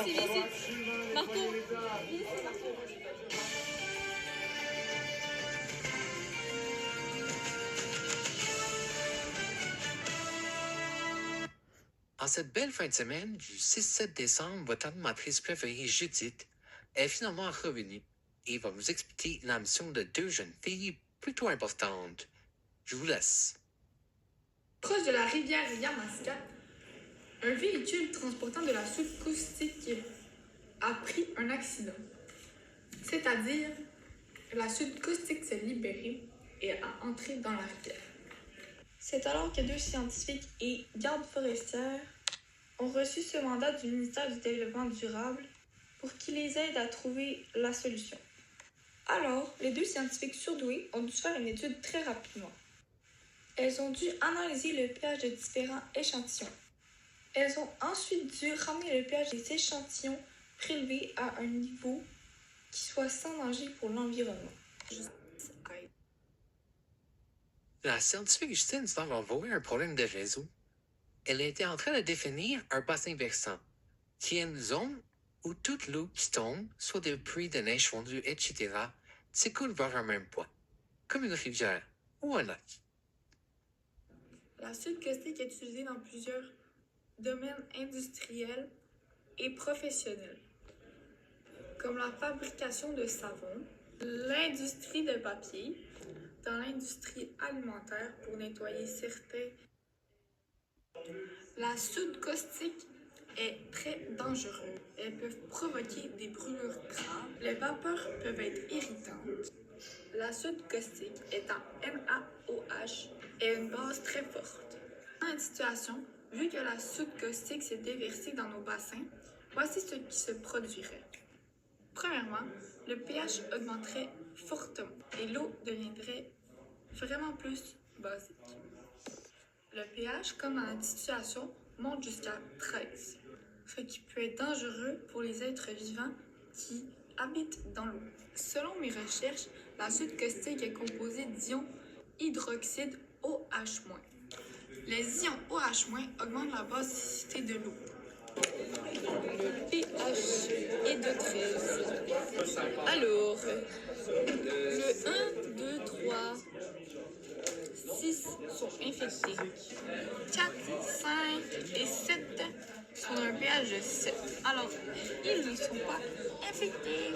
Viens Marco. En cette belle fin de semaine du 6-7 décembre, votre animatrice préférée, Judith, est finalement revenue et va vous expliquer la mission de deux jeunes filles plutôt importantes. Je vous laisse. Proche de la rivière Yamaska, un véhicule transportant de la soude caustique a pris un accident. C'est-à-dire, la soude caustique s'est libérée et a entré dans la rivière. C'est alors que deux scientifiques et gardes forestières ont reçu ce mandat du ministère du Développement durable pour qu'ils les aident à trouver la solution. Alors, les deux scientifiques surdoués ont dû faire une étude très rapidement. Elles ont dû analyser le pH de différents échantillons. Elles ont ensuite dû ramener le pH des échantillons prélevés à un niveau qui soit sans danger pour l'environnement. La scientifique Justine semble avoir un problème de réseau. Elle était en train de définir un bassin versant, qui est une zone où toute l'eau qui tombe, soit des pluies de neige fondue, etc., s'écoule vers un même point, comme une rivière ou un lac. La soude caustique est utilisée dans plusieurs domaines industriels et professionnels, comme la fabrication de savon, l'industrie de papier, dans l'industrie alimentaire pour nettoyer certains. La soude caustique est très dangereuse. Elles peuvent provoquer des brûlures graves. Les vapeurs peuvent être irritantes. La soude caustique étant NaOH est une base très forte. Dans cette situation, vu que la soude caustique s'est déversée dans nos bassins, voici ce qui se produirait. Premièrement, le pH augmenterait fortement et l'eau deviendrait vraiment plus basique. Le pH, comme dans la situation, monte jusqu'à 13, ce qui peut être dangereux pour les êtres vivants qui habitent dans l'eau. Selon mes recherches, la soude caustique est composée d'ions hydroxyde OH-. Les ions OH- augmentent la basicité de l'eau. Le pH est de 13. Alors, le 1, 2, 3, 6 sont infectés. 4, 5 et 7 sont d'un pH de 7. Alors, ils ne sont pas infectés.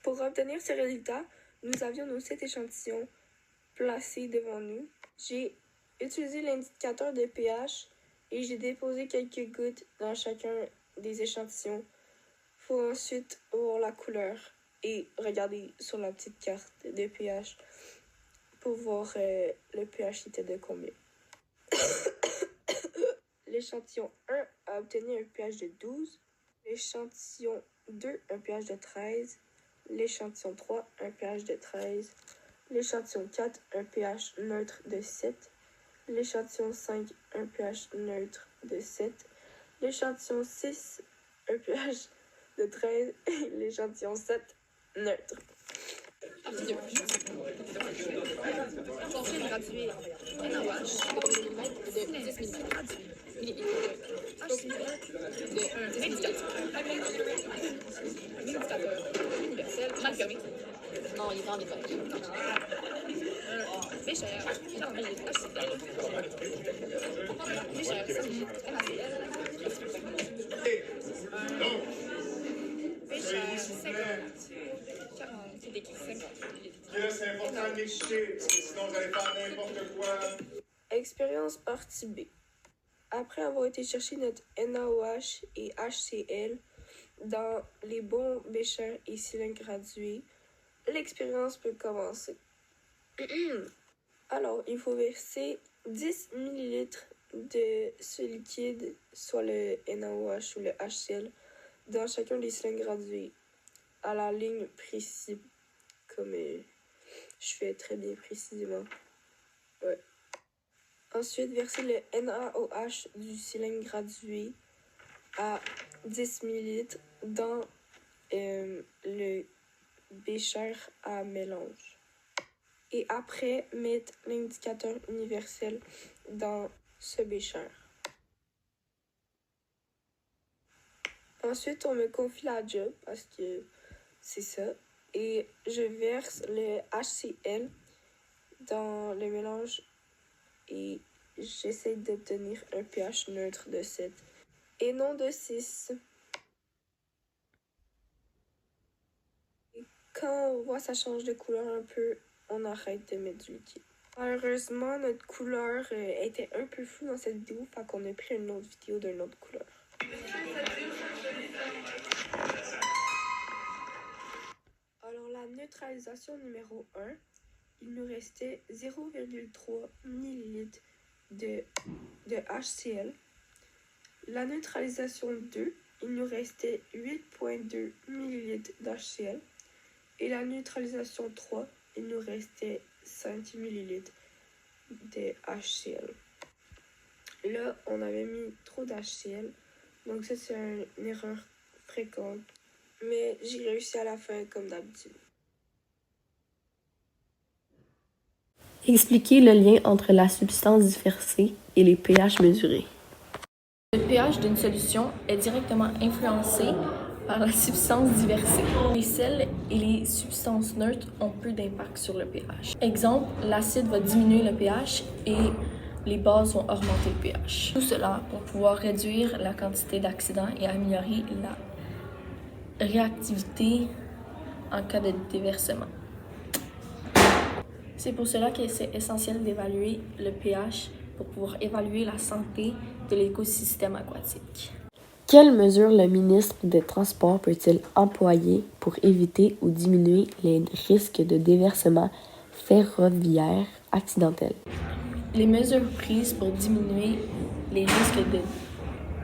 Pour obtenir ces résultats, nous avions nos 7 échantillons placés devant nous. J'ai utilisé l'indicateur de pH et j'ai déposé quelques gouttes dans chacun des échantillons pour ensuite voir la couleur et regarder sur la petite carte de pH pour voir le pH était de combien. L'échantillon 1 a obtenu un pH de 12, l'échantillon 2 un pH de 13, l'échantillon 3 un pH de 13, l'échantillon 4 un pH neutre de 7, l'échantillon 5 un pH neutre de 7, l'échantillon 6 un pH de 13 et l'échantillon 7 neutre. Article 1. Forfait gradué NaOH de millimètres de 10 millilitres. HCl de 10 Méditateur universel mal fermé. Non, il est en nettoyage. Bécher, 40 ml HCl. Bécher, 100 ml NaCl. Bécher, 50. 40, c'est des 50 ml. C'est important de m'écouter, parce que sinon vous allez faire n'importe quoi. Expérience partie B. Après avoir été chercher notre NaOH et HCl dans les bons béchers et cylindres gradués, l'expérience peut commencer. Alors, il faut verser 10 ml de ce liquide, soit le NaOH ou le HCl, dans chacun des cylindres gradués, à la ligne précise, comme je fais très bien précisément. Ouais. Ensuite, verser le NaOH du cylindre gradué à 10 ml dans le bécher à mélange. Et après, mettre l'indicateur universel dans ce bécher. Ensuite, on me confie la job parce que c'est ça. Et je verse le HCl dans le mélange et j'essaie d'obtenir un pH neutre de 7 et non de 6. Et quand on voit ça change de couleur un peu, on arrête de mettre du liquide. Malheureusement, notre couleur était un peu floue dans cette vidéo, fait qu'on a pris une autre vidéo d'une autre couleur. Alors, la neutralisation numéro 1, il nous restait 0,3 ml de HCl. La neutralisation 2, il nous restait 8,2 ml d'HCl. Et la neutralisation 3, il nous restait 5 ml de HCl. Là, on avait mis trop d'HCl, donc ça c'est une erreur fréquente. Mais j'ai réussi à la fin comme d'habitude. Expliquez le lien entre la substance dispersée et les pH mesurés. Le pH d'une solution est directement influencé par la substance dispersée. Les sels et les substances neutres ont peu d'impact sur le pH. Exemple, l'acide va diminuer le pH et les bases vont augmenter le pH. Tout cela pour pouvoir réduire la quantité d'accidents et améliorer la réactivité en cas de déversement. C'est pour cela que c'est essentiel d'évaluer le pH pour pouvoir évaluer la santé de l'écosystème aquatique. Quelles mesures le ministre des Transports peut-il employer pour éviter ou diminuer les risques de déversement ferroviaire accidentel? Les mesures prises pour diminuer les risques de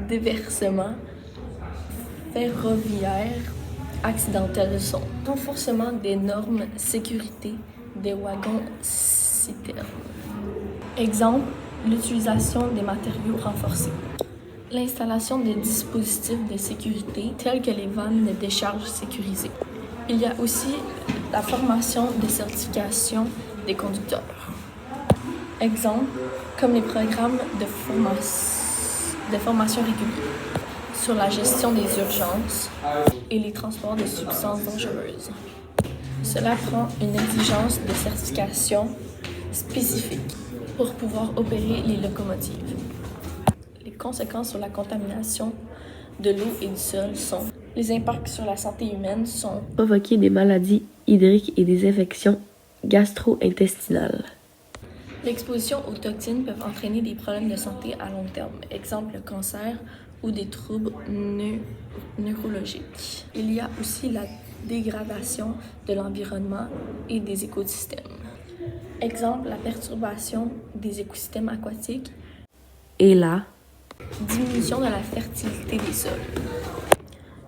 déversement ferroviaire accidentel sont renforcement des normes sécurité des wagons citernes. Exemple, l'utilisation des matériaux renforcés. L'installation de dispositifs de sécurité tels que les vannes de décharge sécurisées. Il y a aussi la formation de certification des conducteurs. Exemple, comme les programmes de formation réguliers sur la gestion des urgences et les transports de substances dangereuses. Cela prend une exigence de certification spécifique pour pouvoir opérer les locomotives. Les conséquences sur la contamination de l'eau et du sol sont les impacts sur la santé humaine sont Provoquer des maladies hydriques et des infections gastro-intestinales. l'exposition aux toxines peut entraîner des problèmes de santé à long terme, exemple le cancer ou des troubles neurologiques. Il y a aussi la dégradation de l'environnement et des écosystèmes. Exemple, la perturbation des écosystèmes aquatiques Et la diminution de la fertilité des sols.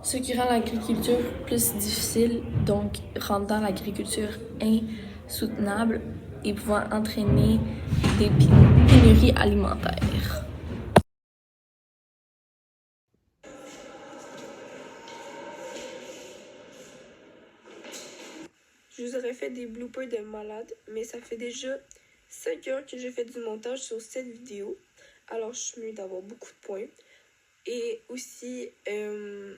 Ce qui rend l'agriculture plus difficile, donc rendant l'agriculture insoutenable et pouvant entraîner des pénuries alimentaires. Je vous aurais fait des bloopers de malade, mais ça fait déjà 5 heures que j'ai fait du montage sur cette vidéo. Alors, je suis mieux d'avoir beaucoup de points. Et aussi, je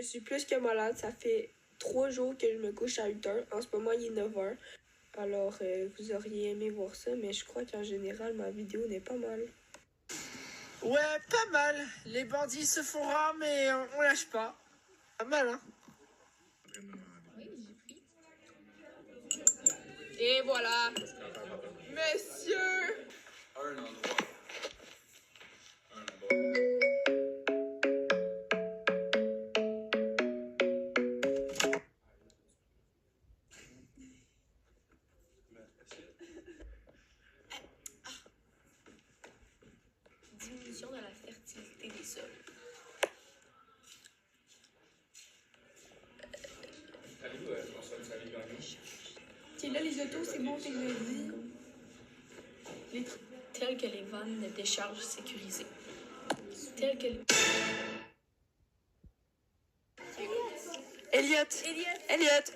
suis plus que malade. Ça fait 3 jours que je me couche à 8 heures. En ce moment, il est 9 heures. Alors, vous auriez aimé voir ça, mais je crois qu'en général, ma vidéo n'est pas mal. Ouais, pas mal. Les bandits se font rares, mais on lâche pas. Pas mal, hein? Et voilà, messieurs! Diminution de la fertilité des sols. Ok, là, les autos, c'est bon, t'es dit. Tels que les vannes de décharge sécurisées. Tels que les... Elliot!